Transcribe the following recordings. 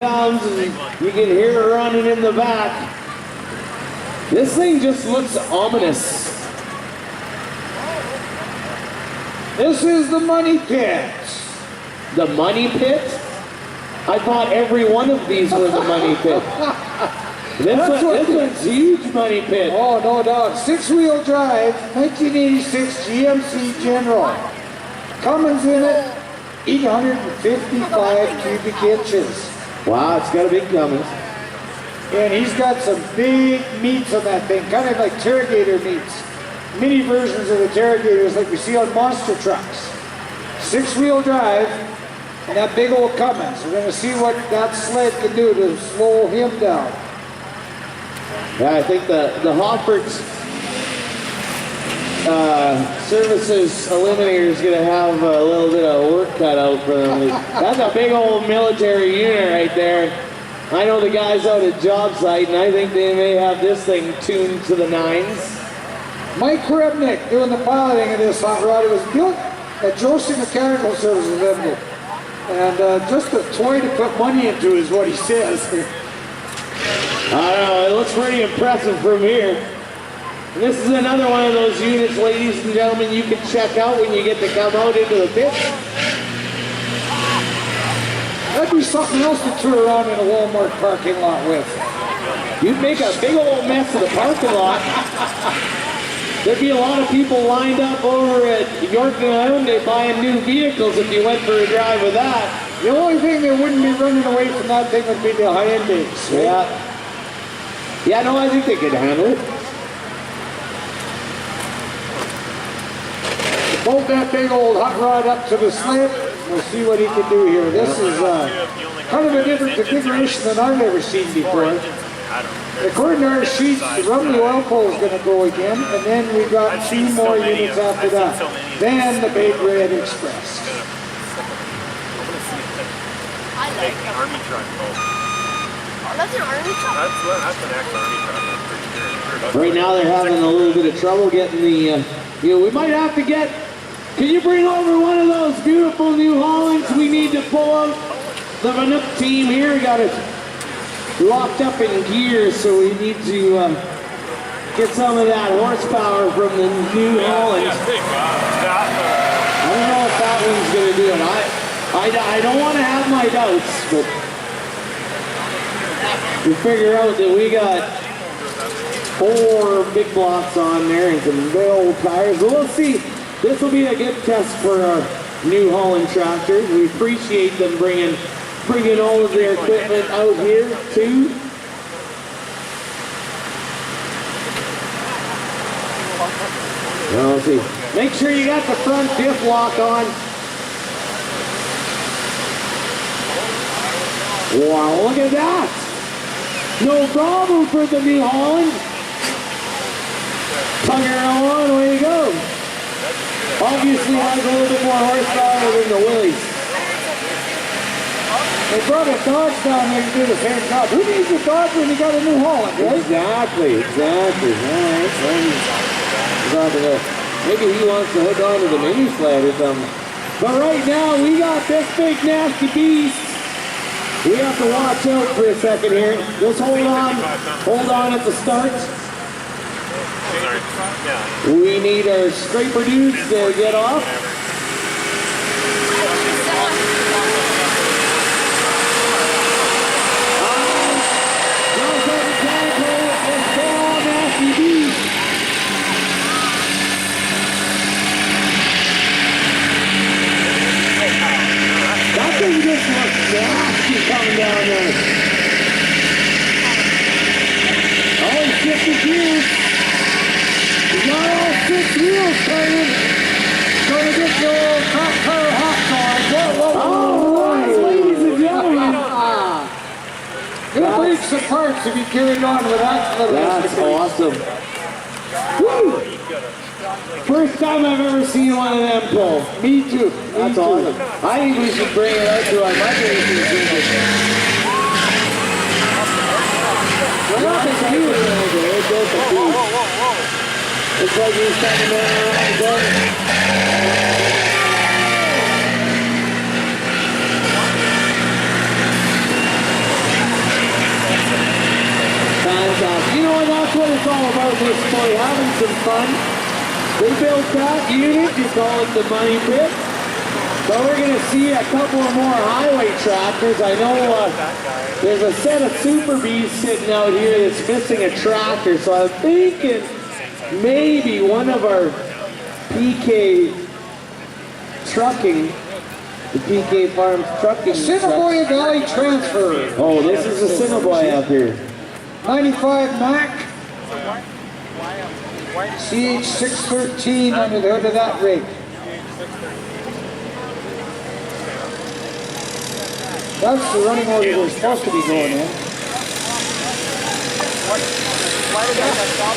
Comes and you can hear her running in the back. This thing just looks ominous. This is the money pit. The money pit? I thought every one of these was a money pit. This one's huge money pit. Oh, no doubt. Six-wheel drive, 1986 GMC General. Cummins in it, 855 cubic inches. Wow, it's got a big Cummins. And he's got some big meats on that thing, kind of like Terragator meats. Mini versions of the Terragators like we see on monster trucks. Six-wheel drive, and that big old Cummins. We're going to see what that sled can do to slow him down. Yeah, I think the Hoffert's Services Eliminator is going to have a little bit of work cut out for them. That's a big old military unit right there. I know the guys out at job site, and I think they may have this thing tuned to the nines. Mike Krebnick doing the piloting of this hot rod. It was built at Josie Mechanical Services Limited. And just a toy to put money into is what he says. I don't know, it looks pretty impressive from here. And this is another one of those units, ladies and gentlemen, you can check out when you get to come out into the pit. That'd be something else to tour around in a Walmart parking lot with. You'd make a big old mess of the parking lot. There'd be a lot of people lined up over at Yorkton Hyundai buying new vehicles if you went for a drive with that. The only thing that wouldn't be running away from that thing would be the Hyundais. Right? Yeah. Yeah, no, I think they could handle it. Bolt that big old hot rod up to the sled. We'll see what he can do here. This is kind of a different configuration than I've ever seen before. According to our sheets, the Rumley oil pole is going to go again, and then we got two more units after that. Then the Big Red Express. I like an army truck. Oh, that's an army truck? That's an ex-army truck, I'm pretty sure. Right now they're having a little bit of trouble getting the, we might have to get, can you bring over one of those beautiful New Hollands? We need to pull out the Vanook team here. We got it locked up in gear, so we need to get some of that horsepower from the New Holland. I don't know if that one's going to do it. I don't want to have my doubts, but we figure out that we got 4 big blocks on there and some big old tires. But we'll see. This will be a good test for our New Holland tractors. We appreciate them bringing all of their equipment out here too. Well, let's see. Make sure you got the front diff lock on. Wow, look at that! No problem for the New Holland. Tug her on, away you go. Obviously has a little bit more horsepower than the Willys. They brought a Dodge down there to do the same job. Who needs a Dodge when you got a New Holland, right? Exactly. All right. Maybe he wants to hook onto the mini sled or something. But right now, we got this big nasty beast. We have to watch out for a second here. Just hold on at the start. We need our scraper dudes to get off. That thing just looks nasty coming down there. Only 50 gears. Not all 6 wheels turning. Gonna get your old top car hot dog. Whoa, ladies and gentlemen. It breaks some parts to be carried on with that little. That's awesome. Woo! First time I've ever seen one of them pull. Me too. That's awesome. I think we should bring it out to our mud racing season. We're not going to do it. It goes to beat. It's like he's coming down around the corner. it's all about this boy having some fun. They built that unit, you call it the money pit. But we're going to see a couple of more highway tractors. I know there's a set of Super Bees sitting out here that's missing a tractor, so I'm thinking maybe one of our PK trucking, the PK Farms trucking. Assiniboia Valley Transfer. Oh, this is Assiniboia up here. 95 Mac. CH613 under the hood of that rig. That's the running order we're supposed to be going in. Why did that stop?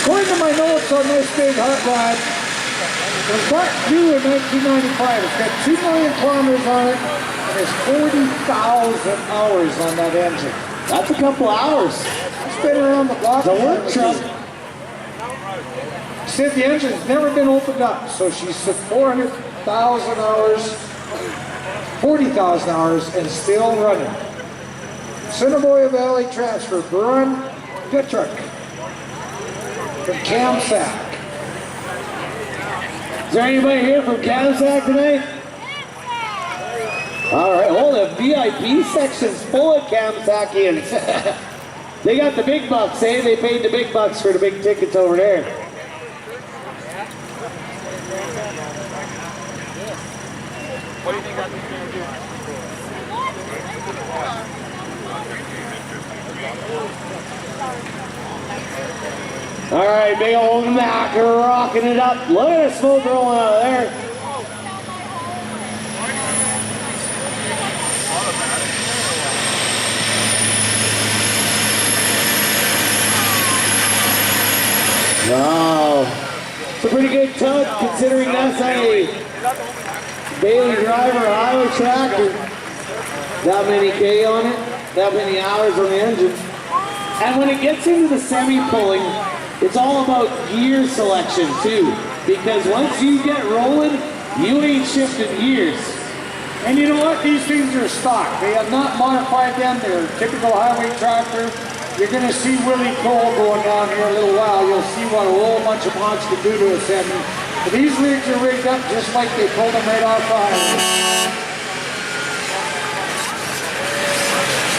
According to my notes on this big hot rod, it was bought new in 1995. It's got 2 million kilometers on it, and there's 40,000 hours on that engine. That's a couple hours. It's been around the block. The work truck. She said the engine's never been opened up, so she said 400,000 hours, 40,000 hours, and still running. Assiniboia Valley Transfer, Burn, pit truck. From Camsack. Is there anybody here from Camsack tonight? All right, oh, the VIP section's full of Camsackians. They got the big bucks, eh? They paid the big bucks for the big tickets over there. What do you think that's going to do? All right, big old Mac rocking it up. Look at the smoke rolling out of there. Wow. It's a pretty good tug considering that's a daily driver highway tractor. That many K on it, that many hours on the engine. And when it gets into the semi-pulling, it's all about gear selection too, because once you get rolling, you ain't shifting gears. And you know what? These things are stock. They have not modified them. They're a typical highway tractor. You're going to see Willie Cole going down here a little while. You'll see what a whole bunch of mods can do to a semi. But these rigs are rigged up just like they pulled them right off the highway.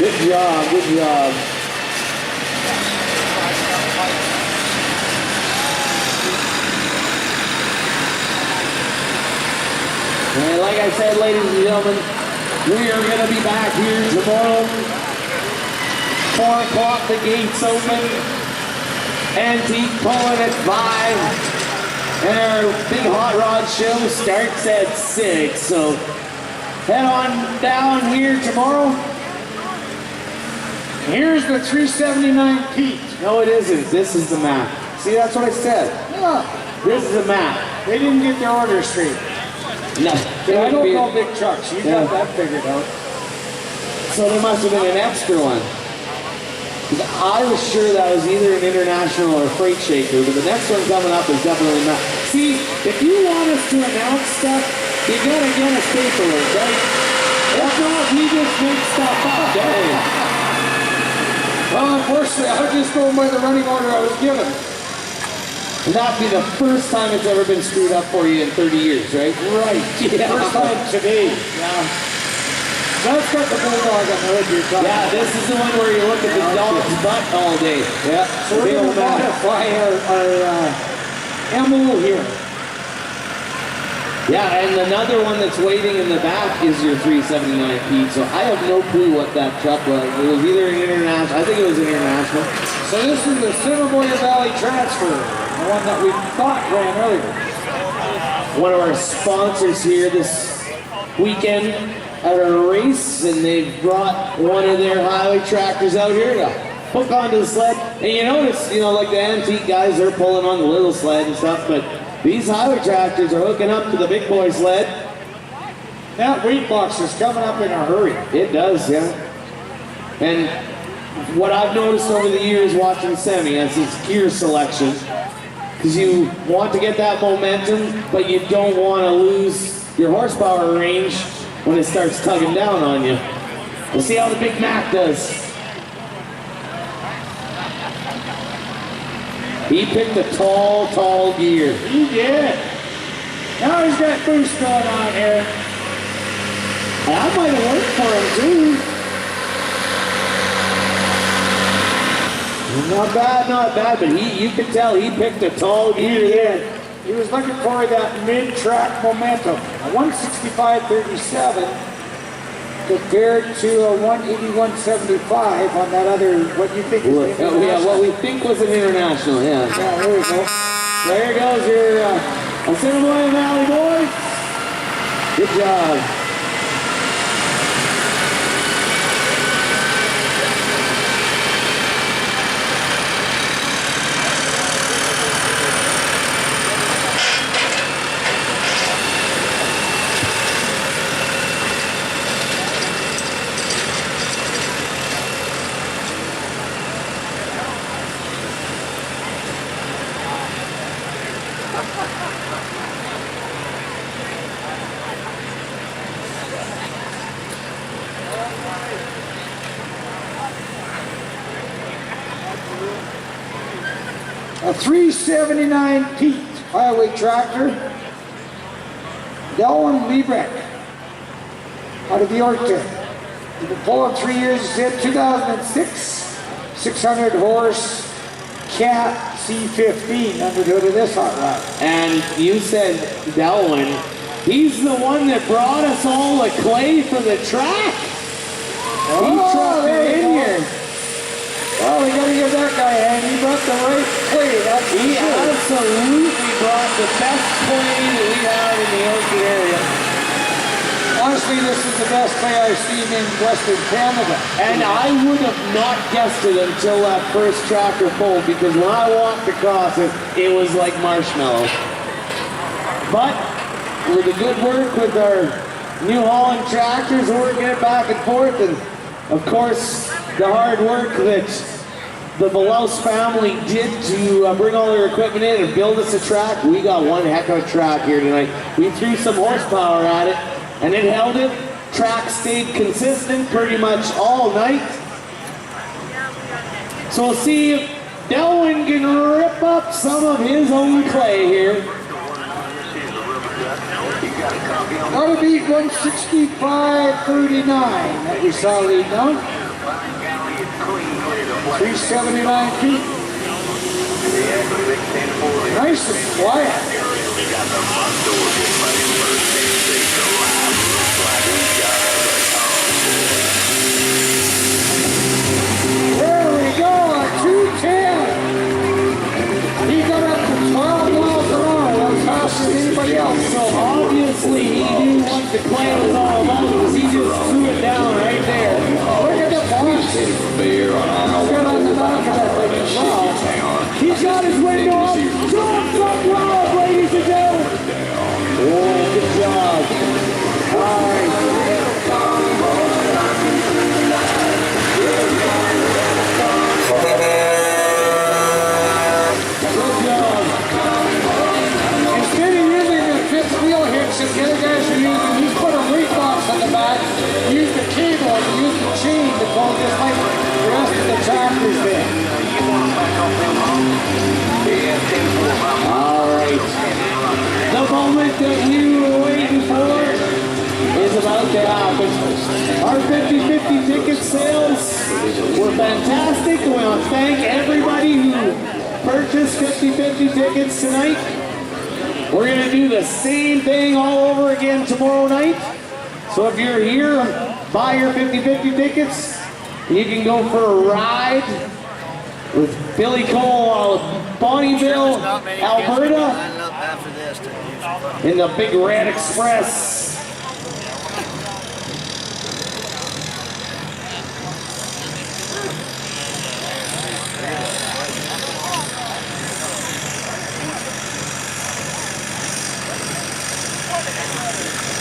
Good job, good job. And like I said, ladies and gentlemen, we are going to be back here tomorrow. 4 o'clock, the gates open. Antique pulling at 5. And our big hot rod show starts at 6. So head on down here tomorrow. Here's the 379 Pete. No, it isn't. This is the map. See, that's what I said. Yeah. This is the map. They didn't get their order straight. No. I don't know big trucks. You got that figured out. So there must have been an extra one. I was sure that was either an international or a freight shaker, but the next one coming up is definitely not. See, if you want us to announce stuff, you gotta get us paperwork, right? If not, we just make stuff up, don't we? Well, unfortunately, I was just going by the running order I was given. And that'd be the first time it's ever been screwed up for you in 30 years, right? Right. Yeah. First time today. Yeah. That's got the bulldog on the hood you're talking about. Yeah, this is the one where you look at the dog's butt all day. Yeah. So we're going to modify our MO here. Yeah, and another one that's waiting in the back is your 379 Pete. So I have no clue what that truck was. It was either an international. I think it was international. So this is the Assiniboia Valley Transfer, the one that we thought ran earlier. One of our sponsors here this weekend at our race, and they've brought one of their highway tractors out here to hook onto the sled. And you notice, like the antique guys, they're pulling on the little sled and stuff, but these highway tractors are hooking up to the big boy sled. That weight box is coming up in a hurry. It does, yeah. And what I've noticed over the years watching Semi as his gear selection, because you want to get that momentum, but you don't want to lose your horsepower range when it starts tugging down on you. We'll see how the Big Mac does. He picked a tall gear. He did. Now he's got boost going on here. That might have worked for him too. Not bad, but you can tell he picked a tall gear there. He was looking for that mid-track momentum. A 165.37 compared to a 181.75 on that other, what you think is international. Yeah, what we think was an international, yeah. Yeah, there we go. There goes your Assiniboia Valley boys. Good job. A 379 Pete highway tractor. Delwyn Liebrecht out of Yorkton. He's been pulling 3 years, he said 2006. 600 horse Cat C15 under the hood of this hot rod. And you said Delwyn, he's the one that brought us all the clay for the track. He trucked it in here. Well, we got to give that guy a hand. He brought the right clay. He absolutely brought the best clay that we have in the Yorkton area. Honestly, this is the best clay I've seen in Western Canada. And I would have not guessed it until that first tractor pulled, because when I walked across it, it was like marshmallow. But with the good work with our New Holland tractors, working it back and forth, and of course, the hard work that the Belouse family did to bring all their equipment in and build us a track, we got one heck of a track here tonight. We threw some horsepower at it, and it held it. Track stayed consistent pretty much all night. So we'll see if Delwyn can rip up some of his own clay here. Gotta beat 165.39 that we saw lead down. 379 feet. Nice and quiet. There we go, a 210. He got up to 12 miles an hour. That was faster than anybody else. So obviously he knew what the clay was all about, because he just threw it down right there. Look at the point. He's got on the back of that thing as well. He's got his window up. Drops up loud, ladies and gentlemen. Oh, good job. All right. Good job. Instead of using the fifth wheel hitch that the other guys are using, he's put a weight box on the back, used the cable, and used the chain to pull just like the rest of the tractors did. All right. The moment that we were waiting for is about to happen. Our 50-50 ticket sales were fantastic. We want to thank everybody who purchased 50-50 tickets tonight. We're going to do the same thing all over again tomorrow night. So if you're here, buy your 50-50 tickets. You can go for a ride with Billy Cole out of Bonnyville, Alberta, in the Big Red Express.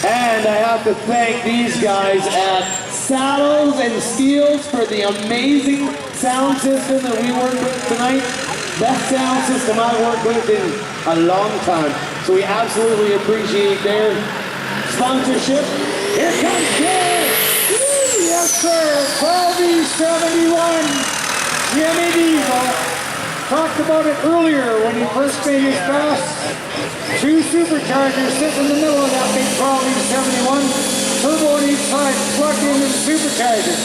And I have to thank these guys at Saddles and Steels for the amazing sound system that we worked with tonight. Best sound system I've worked with in a long time. So we absolutely appreciate their sponsorship. Here comes Bill! Yes, sir. 12E71. Jimmy Diesel. Talked about it earlier when he first made his fast. 2 superchargers sitting in the middle of that big 12E71. Turbo on each side, plugged into the supercharger.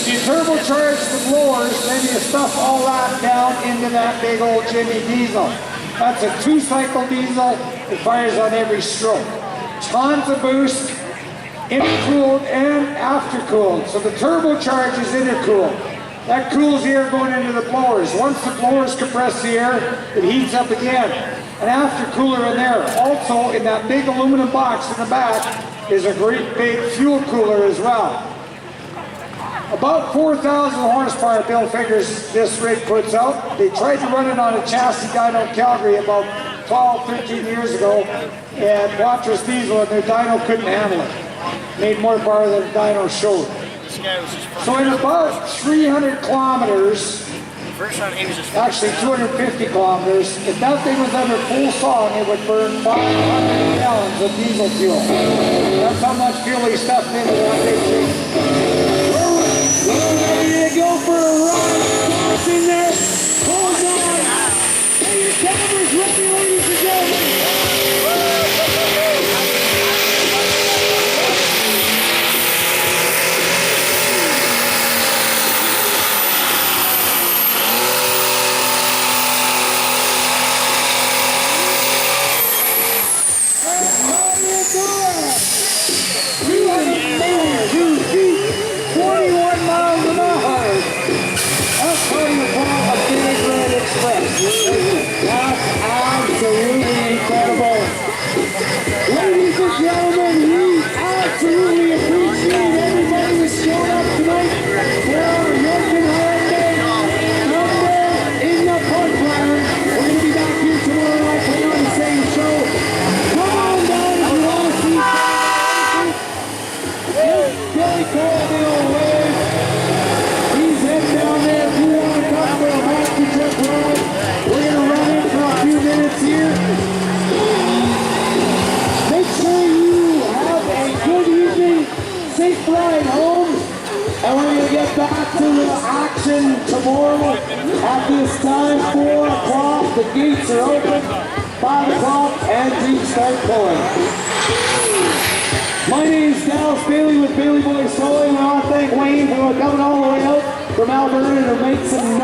You turbocharge the blowers, then you stuff all that down into that big old Jimmy Diesel. That's a 2-cycle diesel. It fires on every stroke. Tons of boost, intercooled and aftercooled. So the turbocharge is intercooled. That cools the air going into the blowers. Once the blowers compress the air, it heats up again. An aftercooler in there. Also, in that big aluminum box in the back is a great big fuel cooler as well. About 4,000 horsepower, Bill figures this rig puts out. They tried to run it on a chassis dyno in Calgary about 12, 13 years ago, and Watrous Diesel and their dyno couldn't handle it. Made more power than the dyno showed. So in about 300 kilometers, actually 250 kilometers, if that thing was under full song, it would burn 500 gallons of diesel fuel. That's how much fuel he stuffed into that big thing. We're ready to go for a ride. Cross in there. Hold on. Get your cameras ready, ladies and gentlemen. That's absolutely incredible. Ladies and gentlemen, we absolutely appreciate everybody that's showed up tonight for our Yorkton Holiday number in the Parkland. We're going to be back here tomorrow night putting on the same show. Come on down if you want to see Give Billy Cole the old wave. He's heading down there if you want to come for a hockey trip ride. We're going to run in for a few minutes here. Make sure you have a good evening, safe ride home, and we're going to get back to the action tomorrow at this time, 4 o'clock. The gates are open, 5 o'clock, and teams start pulling. My name is Dallas Bailey with Bailey Boys Towing. I want to thank Wayne for coming all the way out from Alberta to make some noise.